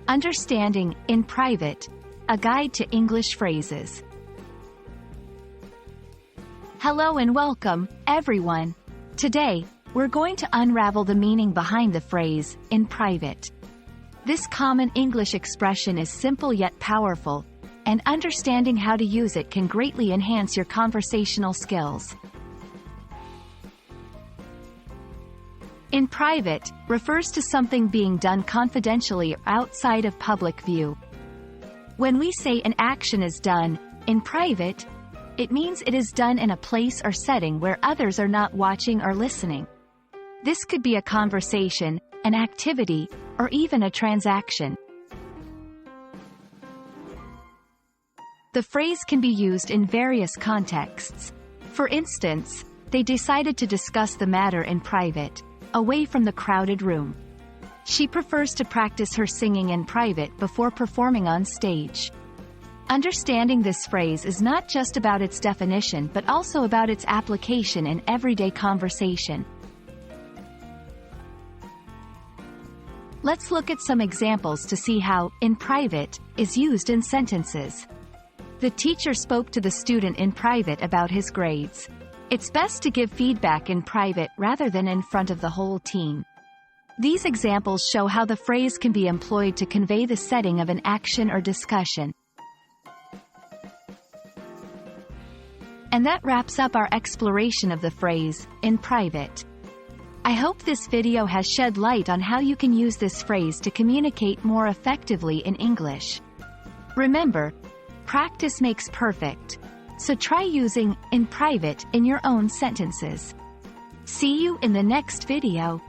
Understanding, in private, a guide to English phrases. Hello and welcome, everyone. Today, we're going to unravel the meaning behind the phrase, in private. This common English expression is simple yet powerful, and understanding how to use it can greatly enhance your conversational skills. In private refers to something being done confidentially or outside of public view. When we say an action is done in private, it means it is done in a place or setting where others are not watching or listening. This could be a conversation, an activity, or even a transaction. The phrase can be used in various contexts. For instance, they decided to discuss the matter in private, away from the crowded room. She prefers to practice her singing in private before performing on stage. Understanding this phrase is not just about its definition but also about its application in everyday conversation. Let's look at some examples to see how "in private" is used in sentences. The teacher spoke to the student in private about his grades. It's best to give feedback in private rather than in front of the whole team. These examples show how the phrase can be employed to convey the setting of an action or discussion. And that wraps up our exploration of the phrase, in private. I hope this video has shed light on how you can use this phrase to communicate more effectively in English. Remember, practice makes perfect. So try using "in private" in your own sentences. See you in the next video.